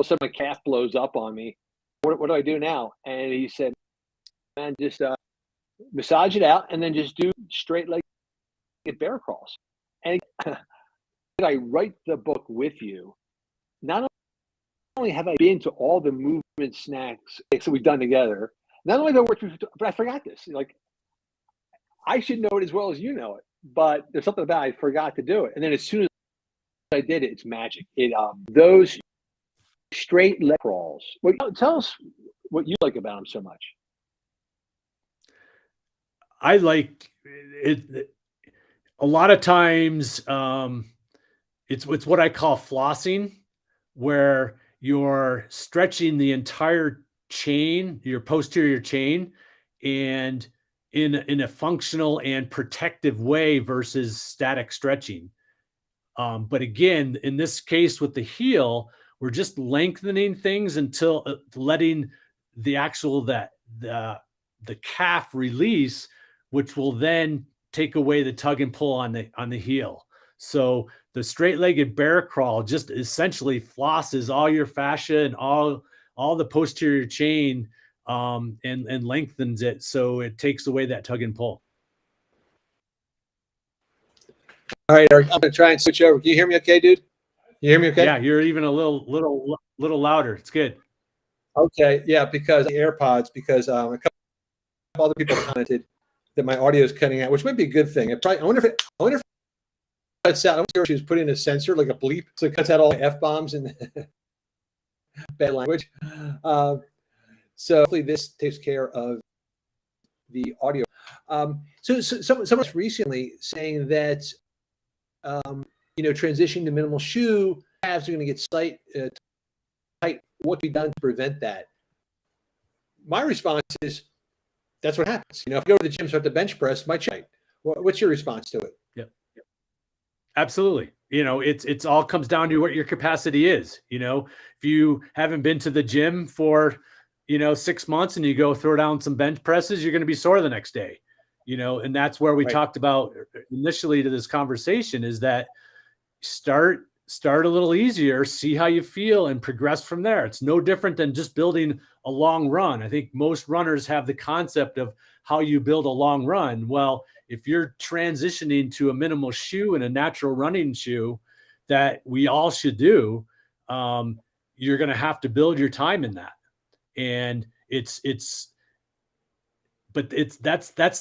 a sudden my calf blows up on me. What do I do now? And he said, man, just massage it out and then just do straight leg bear crawls. And I write the book with you. Not only have I been to all the movement snacks that we've done together, not only have I worked with, but I forgot this. Like, I should know it as well as you know it, but there's something about it, I forgot to do it. And then as soon as I did it, it's magic. Those straight leg crawls. Well, tell us what you like about them so much. I like it. A lot of times, it's what I call flossing, where you're stretching the entire chain, your posterior chain, and in a functional and protective way versus static stretching. But again, in this case with the heel, we're just lengthening things until letting the actual the calf release, which will then take away the tug and pull on the heel. So the straight-legged bear crawl just essentially flosses all your fascia and all the posterior chain, and lengthens it, so it takes away that tug and pull. All right, Eric, I'm gonna try and switch over. Can you hear me okay, dude? You hear me okay? Yeah, you're even a little louder. It's good. Okay, yeah, because the AirPods, because a couple other people commented that my audio is cutting out, which might be a good thing. I wonder if it cuts out. I wonder if she was putting a sensor, like a bleep, so it cuts out all the F-bombs and bad language. So hopefully this takes care of the audio. So someone recently saying that transitioning to minimal shoe, calves are going to get tight. What can be done to prevent that? My response is, that's what happens. If I go to the gym, start the bench press, my tight. What's your response to it? Yep. Absolutely. It's all comes down to what your capacity is. If you haven't been to the gym for 6 months and you go throw down some bench presses, you're going to be sore the next day. And that's where we talked about initially to this conversation, is that start a little easier, see how you feel, and progress from there. It's no different than just building a long run. I think most runners have the concept of how you build a long run. Well, if you're transitioning to a minimal shoe and a natural running shoe that we all should do, you're going to have to build your time in that. And that's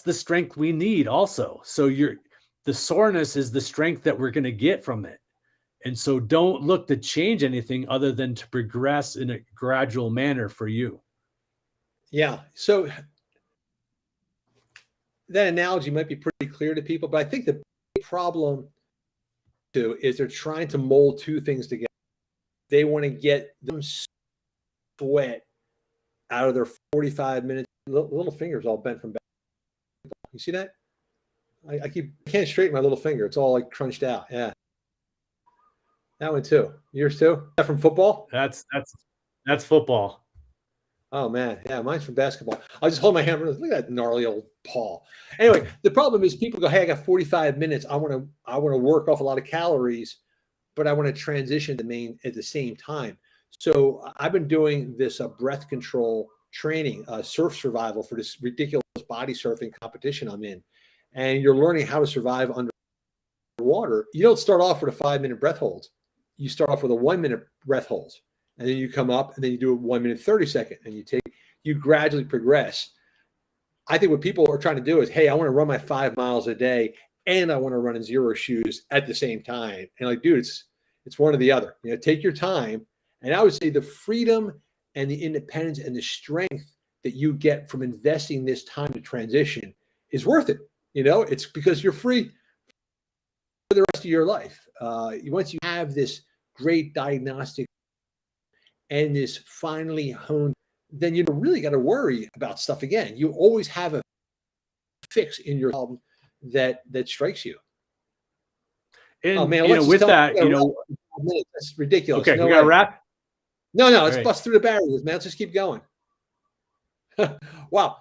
the strength we need also. So the soreness is the strength that we're going to get from it. And so don't look to change anything other than to progress in a gradual manner for you. Yeah. So that analogy might be pretty clear to people, but I think the big problem too is they're trying to mold two things together. They want to get them sweat out of their 45 minutes. Little fingers all bent from back. You see that? I can't straighten my little finger. It's all like crunched out. Yeah. That one too. Yours too? That from football? That's football. Oh man, yeah, mine's from basketball. I'll just hold my hammer. Look at that gnarly old paw. Anyway, the problem is people go, "Hey, I got 45 minutes. I want to work off a lot of calories, but I want to transition to main at the same time." So I've been doing this breath control training, surf survival for this ridiculous body surfing competition I'm in, and you're learning how to survive underwater. You don't start off with a 5-minute breath holds. You start off with a 1-minute breath holds. And then you come up and then you do a 1 minute 30 second and you gradually progress. I think what people are trying to do is, hey, I want to run my 5 miles a day and I want to run in zero shoes at the same time. And like, dude, it's one or the other. You know, take your time. And I would say the freedom and the independence and the strength that you get from investing this time to transition is worth it. You know, it's because you're free for the rest of your life. Once you have this great diagnostic and this finally honed, then you don't really got to worry about stuff again. You always have a fix in your problem that strikes you. And oh man, with that, that's ridiculous. Okay, we got to wrap. No, let's bust through the barriers, man. Let's just keep going. Wow.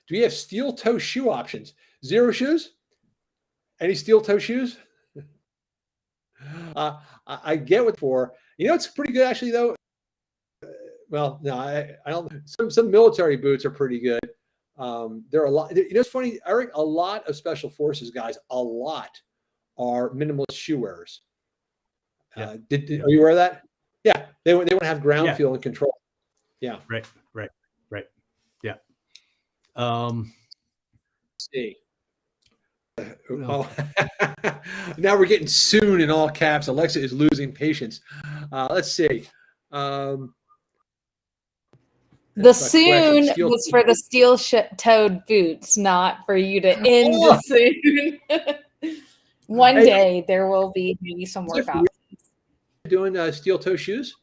Do we have steel toe shoe options? Zero shoes? Any steel toe shoes? I get what for. You know, it's pretty good actually, though. Well, no, I don't. Some military boots are pretty good. There are a lot. You know, it's funny, Eric. A lot of special forces guys, a lot are minimalist shoe wearers. Yeah. Are you aware of that? Yeah, they want to have ground feel and control. Yeah. Right. Yeah. Let's see. Oh, now we're getting soon in all caps. Alexa is losing patience. Let's see. The soon was for the steel-toed boots, not for you to end the soon. One day there will be maybe some work options. Doing steel toe shoes?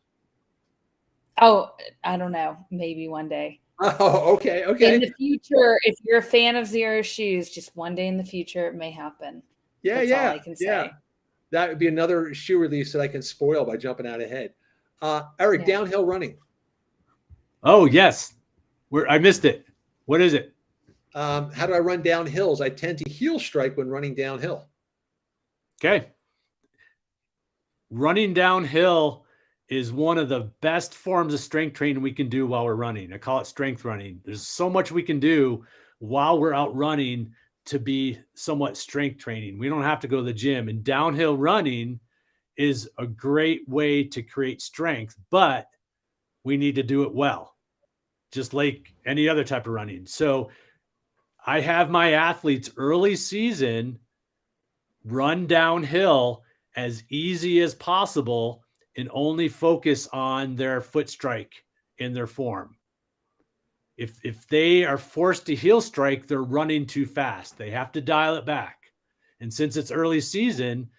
Oh, I don't know. Maybe one day. Oh, okay. In the future, if you're a fan of zero shoes, just one day in the future it may happen. That's all I can say. That would be another shoe release that I can spoil by jumping out ahead. Eric, downhill running. Oh, yes. I missed it. What is it? How do I run down hills? I tend to heel strike when running downhill. Okay. Running downhill is one of the best forms of strength training we can do while we're running. I call it strength running. There's so much we can do while we're out running to be somewhat strength training. We don't have to go to the gym. And downhill running is a great way to create strength, but we need to do it well, just like any other type of running. So I have my athletes early season run downhill as easy as possible and only focus on their foot strike in their form. If they are forced to heel strike, they're running too fast. They have to dial it back. And since it's early season,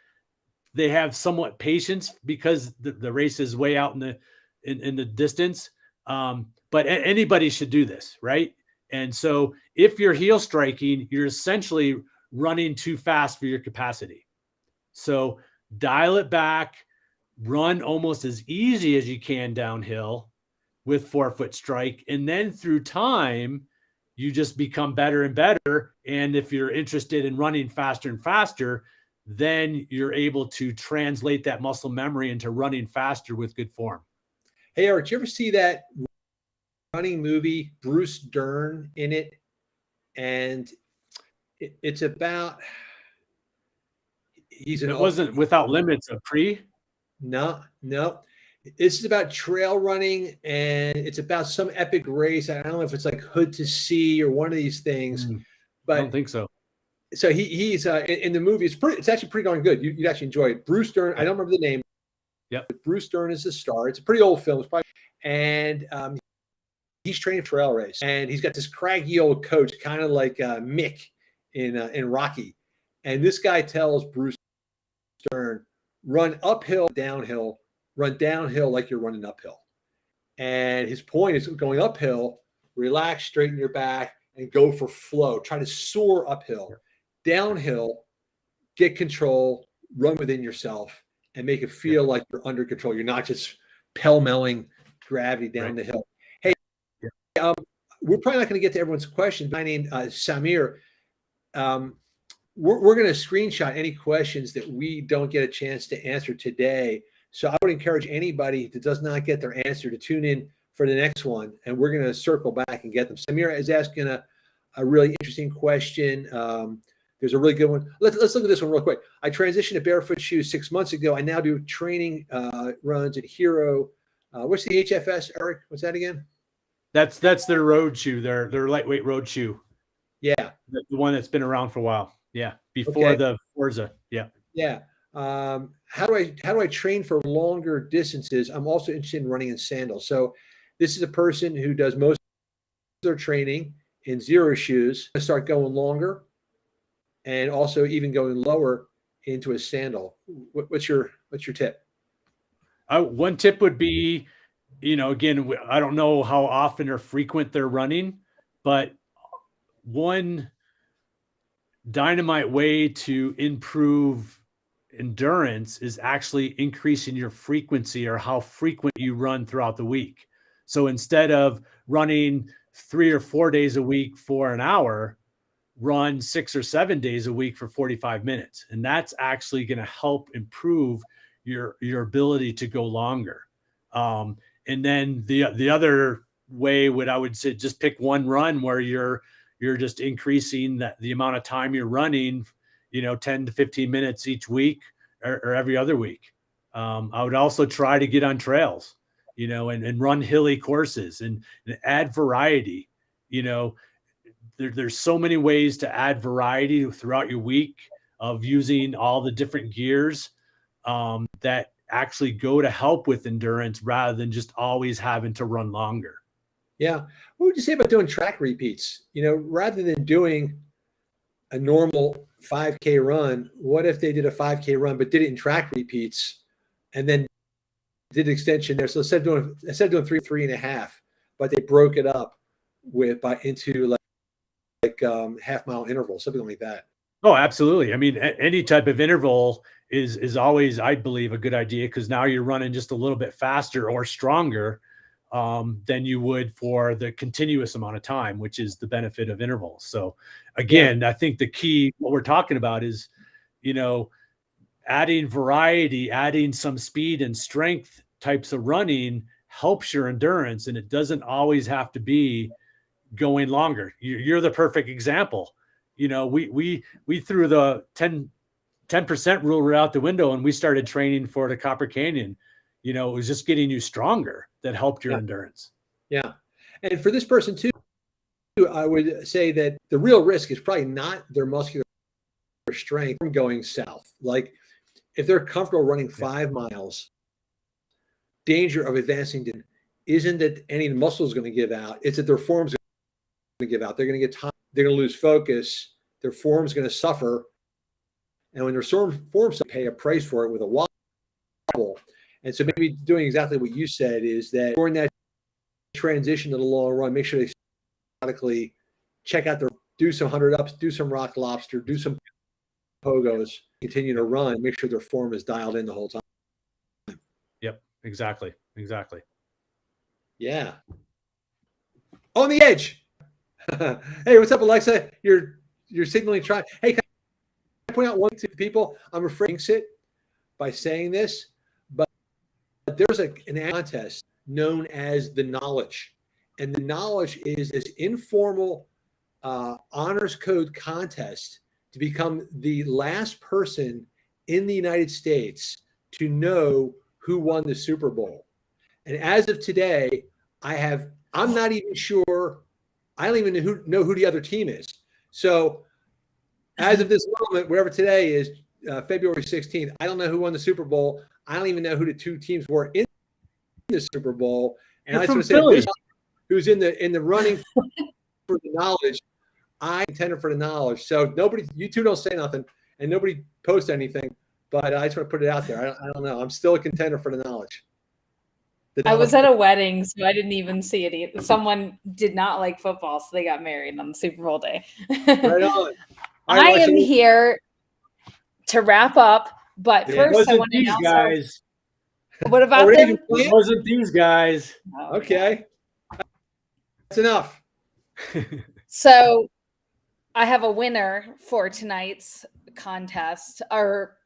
they have somewhat patience because the race is way out in the distance. But anybody should do this, right? And so if you're heel striking, you're essentially running too fast for your capacity. So dial it back, run almost as easy as you can downhill with forefoot strike. And then through time, you just become better and better. And if you're interested in running faster and faster, then you're able to translate that muscle memory into running faster with good form. Hey, Eric, did you ever see that running movie, Bruce Dern in it? And it's about, it wasn't Without Limits of Pre? No. This is about trail running, and it's about some epic race. I don't know if it's like Hood to Sea or one of these things, but I don't think so. So he's in the movie. It's actually pretty darn good. You'd actually enjoy it. Bruce Dern. I don't remember the name. Yep. Bruce Dern is the star. It's a pretty old film. And he's training for trail race, and he's got this craggy old coach, kind of like Mick in Rocky, and this guy tells Bruce Stern, run uphill, downhill, run downhill like you're running uphill. And his point is going uphill, relax, straighten your back, and go for flow. Try to soar uphill. Downhill, get control, run within yourself, and make it feel like you're under control. You're not just pell-melling gravity down the hill. Hey, we're probably not going to get to everyone's questions. My name is Samir. We're going to screenshot any questions that we don't get a chance to answer today. So I would encourage anybody that does not get their answer to tune in for the next one, and we're going to circle back and get them. Samira is asking a really interesting question. There's a really good one. Let's look at this one real quick. I transitioned to barefoot shoes 6 months ago. I now do training runs at Hero. What's the HFS, Eric? What's that again? That's their road shoe. Their lightweight road shoe. Yeah, the one that's been around for a while. Yeah, before the Forza. Yeah. Yeah. How do I train for longer distances? I'm also interested in running in sandals. So this is a person who does most of their training in zero shoes. I start going longer and also even going lower into a sandal. What's your tip? One tip would be, again, I don't know how often or frequent they're running, but one dynamite way to improve endurance is actually increasing your frequency or how frequent you run throughout the week. So instead of running 3 or 4 days a week for an hour, run 6 or 7 days a week for 45 minutes. And that's actually going to help improve your ability to go longer. And then the other way I would say, just pick one run where you're just increasing the amount of time you're running, 10 to 15 minutes each week or every other week. I would also try to get on trails, and run hilly courses and add variety. There's so many ways to add variety throughout your week of using all the different gears that actually go to help with endurance rather than just always having to run longer. Yeah. What would you say about doing track repeats? Rather than doing a normal 5K run, what if they did a 5K run but did it in track repeats and then did extension there? So instead of doing 3.5, but they broke it up into like half-mile intervals, something like that. Oh, absolutely. I mean, any type of interval is always, I believe, a good idea, because now you're running just a little bit faster or stronger than you would for the continuous amount of time, which is the benefit of intervals. So again, I think the key, what we're talking about is, adding variety, adding some speed and strength types of running helps your endurance. And it doesn't always have to be going longer. You're the perfect example. We threw the 10% rule right out the window and we started training for the Copper Canyon. It was just getting you stronger that helped your endurance. Yeah. And for this person too, I would say that the real risk is probably not their muscular strength from going south. Like if they're comfortable running 5 miles, danger of advancing isn't that any muscle is going to give out. It's that their form's going to give out. They're going to get tired. They're going to lose focus. Their form's going to suffer. And when their form's pay a price for it with a wobble. And so maybe doing exactly what you said is that during that transition to the long run, make sure they periodically check out do some 100 ups, do some rock lobster, do some pogos, continue to run, make sure their form is dialed in the whole time. Yep, exactly. Yeah. On the edge. Hey, what's up, Alexa? You're signaling try. Hey, can I point out one thing to people? I'm afraid to it by saying this, but there's an contest known as the Knowledge. And the Knowledge is this informal honors code contest to become the last person in the United States to know who won the Super Bowl. And as of today, I'm not even sure. I don't even know who the other team is. So as of this moment, whatever today is, February 16th, I don't know who won the Super Bowl. I don't even know who the two teams were in the Super Bowl. And I just want to say, who's in the running for the Knowledge, I'm a contender for the knowledge. So nobody, you two don't say nothing, and nobody post anything. But I just want to put it out there. I don't know. I'm still a contender for the knowledge. I was at a wedding, so I didn't even see it either. Someone did not like football, so they got married on the Super Bowl day. Right on. I am here to wrap up, but first I want to announce guys. What about them? It wasn't these guys. Oh, okay. That's enough. So I have a winner for tonight's contest or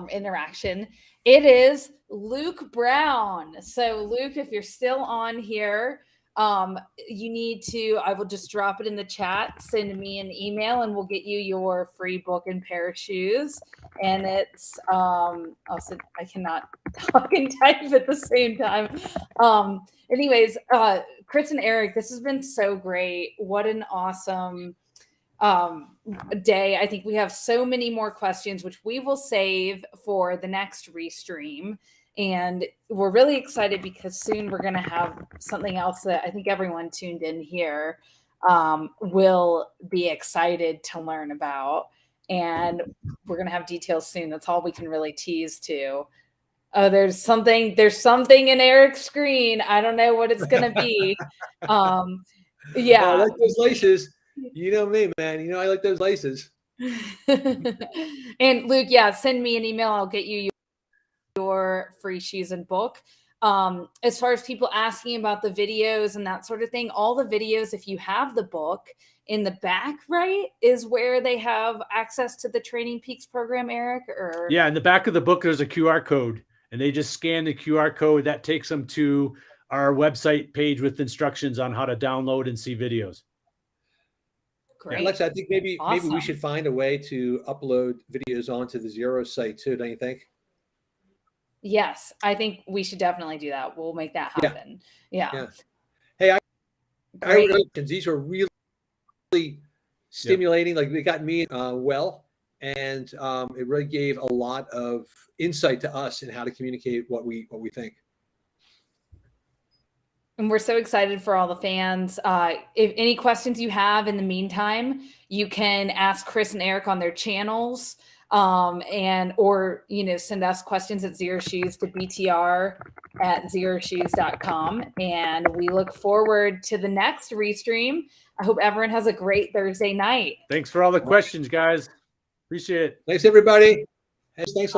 interaction. It is Luke Brown. So Luke, if you're still on here, you need to, I will just drop it in the chat, send me an email, and we'll get you your free book and pair of shoes. And it's also, I cannot talk and type at the same time. Anyways, Chris and Eric, this has been so great. What an awesome day. I think we have so many more questions, which we will save for the next restream. And we're really excited because soon we're going to have something else that I think everyone tuned in here will be excited to learn about. And we're going to have details soon. That's all we can really tease to. Oh, there's something in Eric's screen. I don't know what it's going to be. Yeah. I like those laces. You know me, man. You know I like those laces. And Luke, yeah, send me an email. I'll get you your free shoes and book. As far as people asking about the videos and that sort of thing, all the videos, if you have the book, in the back right is where they have access to the Training Peaks program, Eric? Or yeah, in the back of the book there's a QR code, and they just scan the QR code. That takes them to our website page with instructions on how to download and see videos. Great. Alexa, I think maybe Awesome. we should find a way to upload videos onto the Zero site too, don't you think? Yes, I think we should definitely do that. We'll make that happen. Yeah. Hey, these are really stimulating. Like they got me well, and it really gave a lot of insight to us in how to communicate what we think. And we're so excited for all the fans. If any questions you have in the meantime, you can ask Chris and Eric on their channels, or send us questions at Zero Shoes to btr@zeroshoes.com. And we look forward to the next restream. I hope everyone has a great Thursday night. Thanks for all the questions, guys. Appreciate it. Thanks, everybody. Thanks a lot.